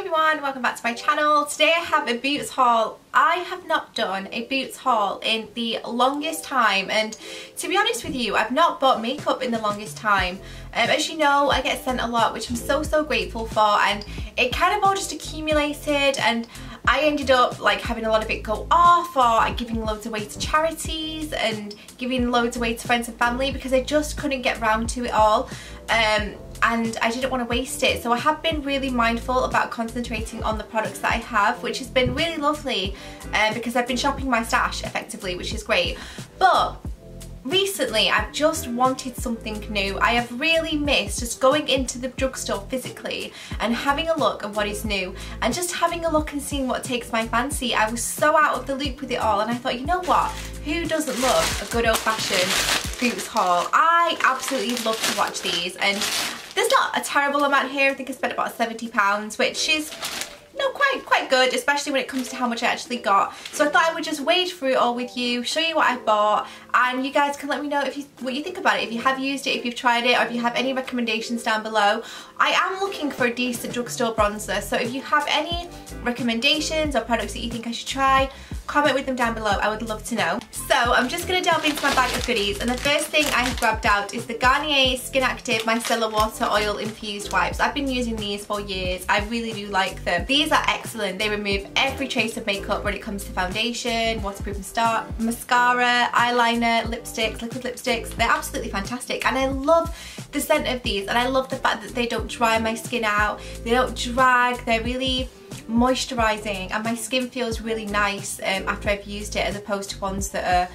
everyone, welcome back to my channel. Today I have a Boots haul. I have not done a Boots haul in the longest time, and to be honest with you, I've not bought makeup in the longest time. As you know, I get sent a lot, which I'm so grateful for, and it kind of all just accumulated, and I ended up like having a lot of it go off, or giving loads away to charities and giving loads away to friends and family because I just couldn't get round to it all. And I didn't want to waste it, so I have been really mindful about concentrating on the products that I have, which has been really lovely because I've been shopping my stash effectively, which is great. But recently I've just wanted something new. I have really missed just going into the drugstore physically and having a look at what is new and just having a look and seeing what takes my fancy. I was so out of the loop with it all, and I thought, you know what, who doesn't love a good old-fashioned Boots haul? I absolutely love to watch these, and there's not a terrible amount here. I think I spent about £70, which is, you know, quite good, especially when it comes to how much I actually got. So I thought I would just wade through it all with you, show you what I bought, and you guys can let me know what you think about it, if you have used it, if you've tried it, or if you have any recommendations down below. I am looking for a decent drugstore bronzer, so if you have any recommendations or products that you think I should try, comment with them down below. I would love to know. So I'm just going to delve into my bag of goodies, and the first thing I have grabbed out is the Garnier Skin Active Micellar Water Oil Infused Wipes. I've been using these for years. I really do like them. These are excellent. They remove every trace of makeup when it comes to foundation, waterproof mascara, eyeliner, lipsticks, liquid lipsticks. They're absolutely fantastic, and I love the scent of these, and I love the fact that they don't dry my skin out. They don't drag. They're really moisturizing, and my skin feels really nice after I've used it, as opposed to ones that are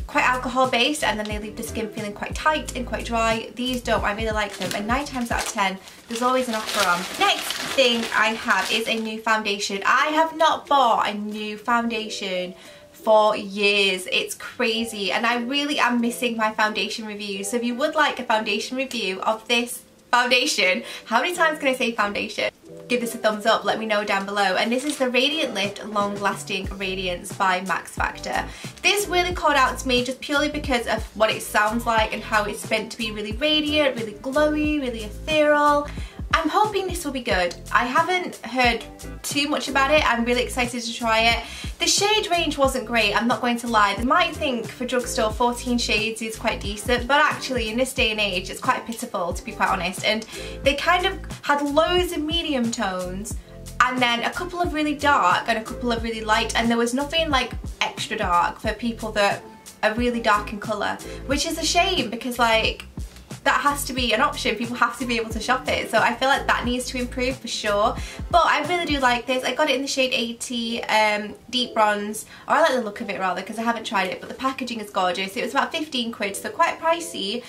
quite alcohol based and then they leave the skin feeling quite tight and quite dry. These don't. I really like them, and 9 times out of 10 there's always an offer on. Next thing I have is a new foundation. I have not bought a new foundation for years. It's crazy, and I really am missing my foundation review. So if you would like a foundation review of this foundation, how many times can I say foundation? Give this a thumbs up, let me know down below. And this is the Radiant Lift Long Lasting Radiance by Max Factor. This really called out to me just purely because of what it sounds like and how it's meant to be really radiant, really glowy, really ethereal. I'm hoping this will be good. I haven't heard too much about it. I'm really excited to try it. The shade range wasn't great, I'm not going to lie. You might think for drugstore 14 shades is quite decent, but actually in this day and age it's quite pitiful, to be quite honest. And they kind of had loads of medium tones and then a couple of really dark and a couple of really light, and there was nothing like extra dark for people that are really dark in colour, which is a shame because like that has to be an option. People have to be able to shop it, so I feel like that needs to improve for sure. But I really do like this. I got it in the shade 80 Deep Bronze, or I like the look of it rather because I haven't tried it, but the packaging is gorgeous. It was about 15 quid, so quite pricey.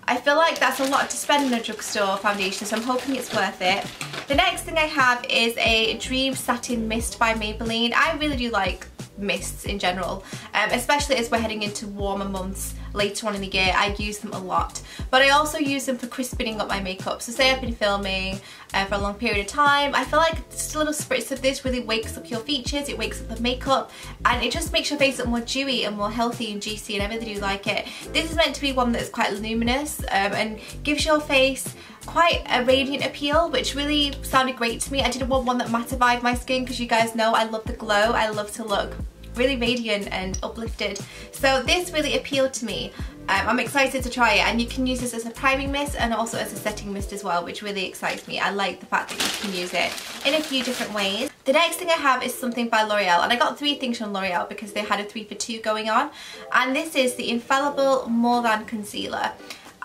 I feel like that's a lot to spend on a drugstore foundation, so I'm hoping it's worth it. The next thing I have is a Dream Satin Mist by Maybelline. I really do like mists in general, especially as we're heading into warmer months later on in the year. I use them a lot, but I also use them for crispening up my makeup. So say I've been filming for a long period of time, I feel like just a little spritz of this really wakes up your features, it wakes up the makeup, and it just makes your face look more dewy and more healthy and juicy, and I really do like it. This is meant to be one that's quite luminous and gives your face quite a radiant appeal, which really sounded great to me. I didn't want one that mattified my skin because you guys know I love the glow. I love to look really radiant and uplifted, so this really appealed to me. I'm excited to try it, and you can use this as a priming mist and also as a setting mist as well, which really excites me. I like the fact that you can use it in a few different ways. The next thing I have is something by L'Oreal, and I got 3 things from L'Oreal because they had a 3 for 2 going on, and this is the Infallible More Than Concealer.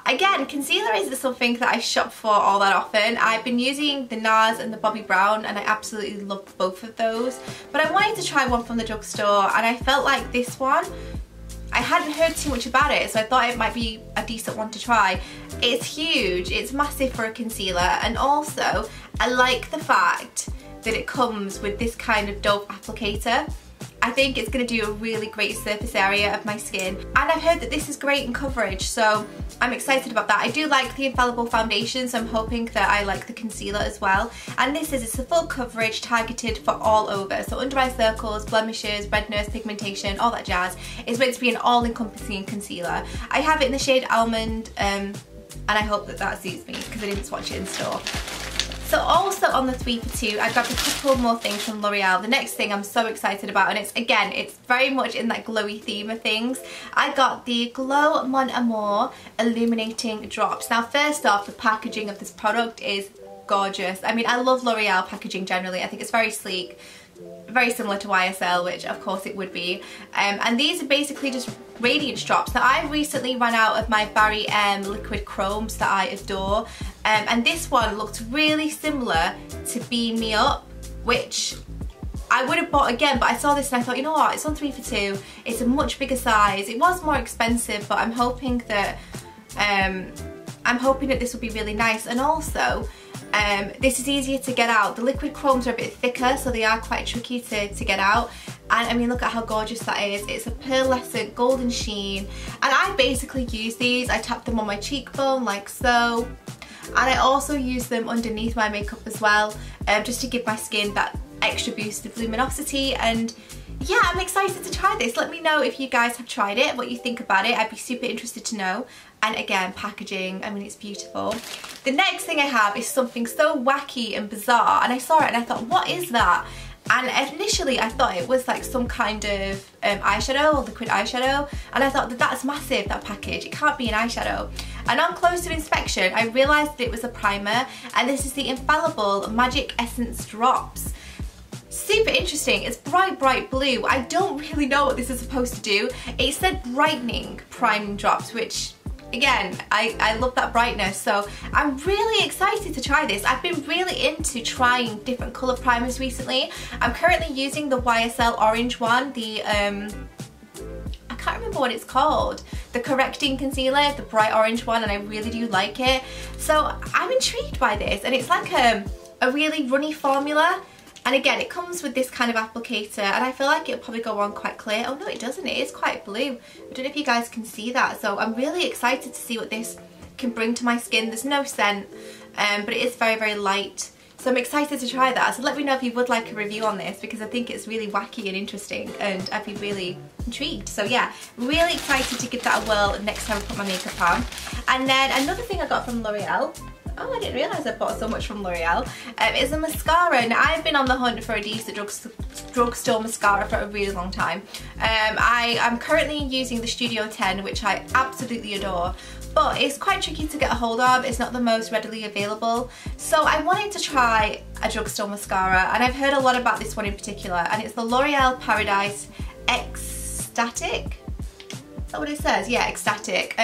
Again, concealer isn't something that I shop for all that often. I've been using the NARS and the Bobbi Brown, and I absolutely love both of those. But I wanted to try one from the drugstore, and I felt like this one, I hadn't heard too much about it, so I thought it might be a decent one to try. It's huge, it's massive for a concealer, and also I like the fact that it comes with this kind of doe applicator. I think it's going to do a really great surface area of my skin, and I've heard that this is great in coverage, so I'm excited about that. I do like the Infallible foundation, so I'm hoping that I like the concealer as well. And this is, it's a full coverage targeted for all over, so under eye circles, blemishes, redness, pigmentation, all that jazz. It's meant to be an all-encompassing concealer. I have it in the shade Almond, and I hope that that suits me because I didn't swatch it in store. So also on the 3 for 2, I grabbed a couple more things from L'Oreal. The next thing I'm so excited about, and it's very much in that glowy theme of things. I got the Glow Mon Amour Illuminating Drops. Now first off, the packaging of this product is gorgeous. I mean, I love L'Oreal packaging generally. I think it's very sleek, very similar to YSL, which of course it would be. And these are basically just radiance drops. Now I recently ran out of my Barry M liquid chromes that I adore, and this one looked really similar to Beam Me Up, which I would have bought again, but I saw this and I thought, you know what, it's on 3 for 2, it's a much bigger size. It was more expensive, but I'm hoping that this will be really nice. And also this is easier to get out. The liquid chromes are a bit thicker, so they are quite tricky to get out. And I mean, look at how gorgeous that is. It's a pearlescent golden sheen, and I basically use these. I tap them on my cheekbone like so, and I also use them underneath my makeup as well, just to give my skin that extra boost of luminosity. And yeah, I'm excited to try this. Let me know if you guys have tried it, what you think about it. I'd be super interested to know. And again, packaging, I mean, it's beautiful. The next thing I have is something so wacky and bizarre, and I saw it and I thought, what is that? And initially I thought it was like some kind of eyeshadow or liquid eyeshadow, and I thought that's massive, that package, it can't be an eyeshadow. And on closer inspection I realised that it was a primer, and this is the Infallible Magic Essence Drops. Super interesting. It's bright blue. I don't really know what this is supposed to do. It said brightening priming drops, which again, I love that brightness, so I'm really excited to try this. I've been really into trying different colour primers recently. I'm currently using the YSL orange one, the I can't remember what it's called, the correcting concealer, the bright orange one, and I really do like it. So I'm intrigued by this, and it's like a really runny formula. And again, it comes with this kind of applicator, and I feel like it'll probably go on quite clear. Oh no, it doesn't. It is quite blue. I don't know if you guys can see that. So I'm really excited to see what this can bring to my skin. There's no scent, but it is very light. So I'm excited to try that. So let me know if you would like a review on this, because I think it's really wacky and interesting, and I'd be really intrigued. So yeah, really excited to give that a whirl next time I put my makeup on. And then another thing I got from L'Oreal, oh, I didn't realise I bought so much from L'Oreal, is a mascara. Now I've been on the hunt for a decent drugstore mascara for a really long time. I'm currently using the Studio 10, which I absolutely adore, but it's quite tricky to get a hold of. It's not the most readily available. So I wanted to try a drugstore mascara, and I've heard a lot about this one in particular, and it's the L'Oreal Paradise Ecstatic. Is that what it says? Yeah, Ecstatic.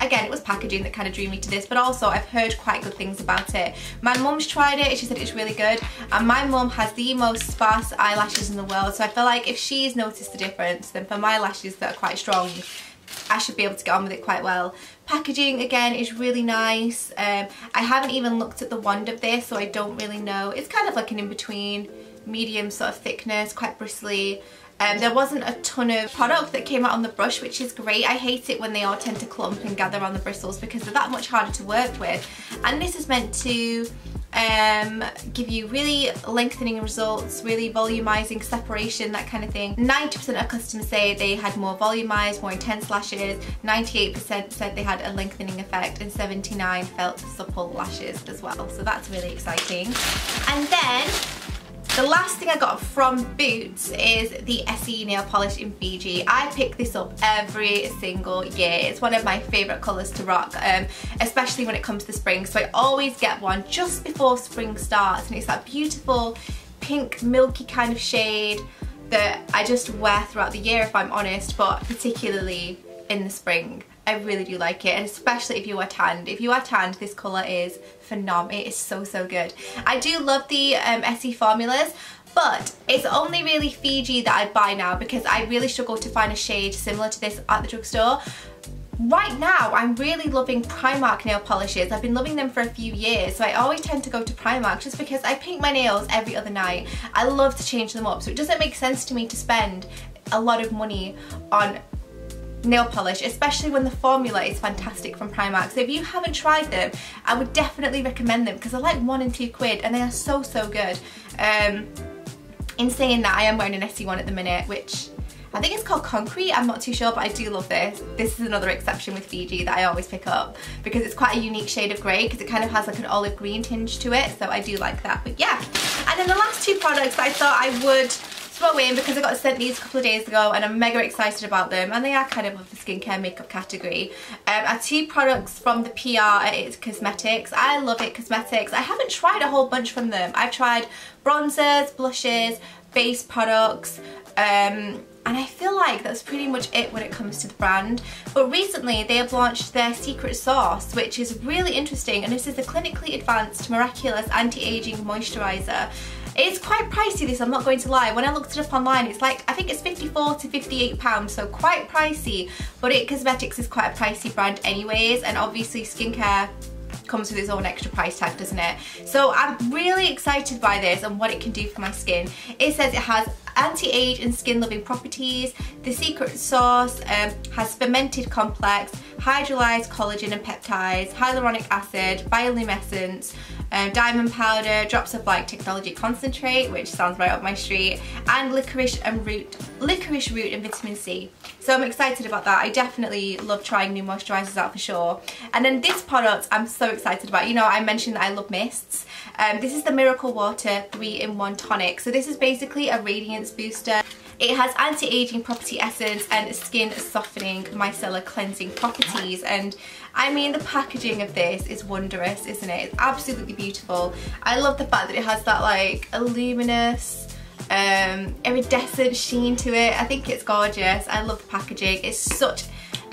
Again, it was packaging that kind of drew me to this, but also I've heard quite good things about it. My mum's tried it, she said it's really good, and my mum has the most sparse eyelashes in the world, so I feel like if she's noticed the difference, then for my lashes that are quite strong, I should be able to get on with it quite well. Packaging, again, is really nice. I haven't even looked at the wand of this, so I don't really know. It's kind of like an in-between, medium sort of thickness, quite bristly. There wasn't a ton of product that came out on the brush, which is great. I hate it when they all tend to clump and gather on the bristles, because they're that much harder to work with. And this is meant to give you really lengthening results, really volumizing, separation, that kind of thing. 90% of customers say they had more volumized, more intense lashes, 98% said they had a lengthening effect, and 79% felt supple lashes as well. So that's really exciting. And then the last thing I got from Boots is the SE nail polish in Fiji. I pick this up every single year. It's one of my favourite colours to rock, especially when it comes to spring. So I always get one just before spring starts, and it's that beautiful pink milky kind of shade that I just wear throughout the year, if I'm honest, but particularly in the spring. I really do like it, and especially if you are tanned. If you are tanned, this colour is phenomenal. It is so good. I do love the SE formulas, but it's only really Fiji that I buy now, because I really struggle to find a shade similar to this at the drugstore. Right now, I'm really loving Primark nail polishes. I've been loving them for a few years, so I always tend to go to Primark just because I paint my nails every other night. I love to change them up, so it doesn't make sense to me to spend a lot of money on nail polish, especially when the formula is fantastic from Primark. So if you haven't tried them, I would definitely recommend them, because they're like £1 and £2 and they are so good. In saying that, I am wearing an SE one at the minute, which I think it's called Concrete, I'm not too sure, but I do love this. This is another exception with Fiji that I always pick up because it's quite a unique shade of grey because it kind of has like an olive green tinge to it, so I do like that. But yeah, and then the last two products that I thought I would throw in because I got sent these a couple of days ago and I'm mega excited about them, and they are kind of the skincare makeup category, are two products from the PR at It Cosmetics. I love It Cosmetics. I haven't tried a whole bunch from them. I've tried bronzers, blushes, base products, and I feel like that's pretty much it when it comes to the brand. But recently they have launched their secret sauce, which is really interesting, and this is a clinically advanced miraculous anti-aging moisturiser. It's quite pricey, this, I'm not going to lie. When I looked it up online, it's like, I think it's £54 to £58, so quite pricey. But It Cosmetics is quite a pricey brand anyways, and obviously skincare comes with its own extra price tag, doesn't it? So I'm really excited by this and what it can do for my skin. It says it has anti-age and skin loving properties. The secret sauce has fermented complex, hydrolyzed collagen and peptides, hyaluronic acid, bioluminescence, diamond powder, drops of like technology concentrate, which sounds right up my street, and licorice root and vitamin C. So I'm excited about that. I definitely love trying new moisturisers out for sure. And then this product I'm so excited about. You know, I mentioned that I love mists. This is the Miracle Water 3-in-1 tonic. So this is basically a radiance booster. It has anti-aging property essence and skin softening micellar cleansing properties, and I mean the packaging of this is wondrous, isn't it? It's absolutely beautiful. I love the fact that it has that like a luminous iridescent sheen to it. I think it's gorgeous. I love the packaging. It's such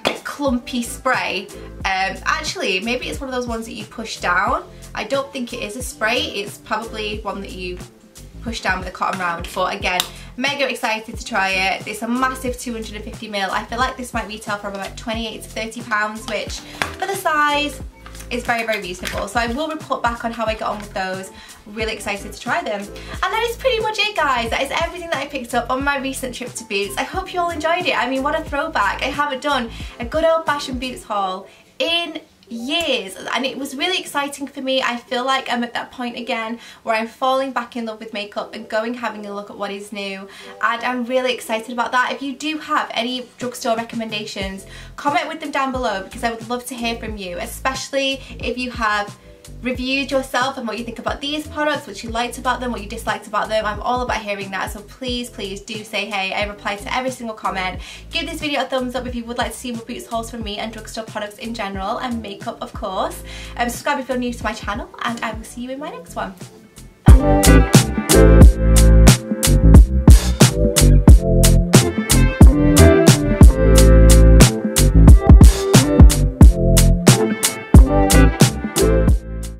a clumpy spray. Actually, maybe it's one of those ones that you push down. I don't think it is a spray. It's probably one that you push down with a cotton round. But again, mega excited to try it. It's a massive 250ml. I feel like this might retail for about £28 to £30, which for the size is very, very reasonable. So I will report back on how I got on with those. Really excited to try them. And that is pretty much it, guys. That is everything that I picked up on my recent trip to Boots. I hope you all enjoyed it. I mean, what a throwback. I haven't done a good old-fashioned Boots haul in years, and it was really exciting for me. I feel like I'm at that point again where I'm falling back in love with makeup and having a look at what is new, and I'm really excited about that. If you do have any drugstore recommendations, comment with them down below because I would love to hear from you, especially if you have reviewed yourself and what you think about these products, what you liked about them, what you disliked about them. I'm all about hearing that, so please do say hey. I reply to every single comment. Give this video a thumbs up if you would like to see more Boots hauls from me and drugstore products in general, and makeup of course. Subscribe if you're new to my channel, and I will see you in my next one. Bye.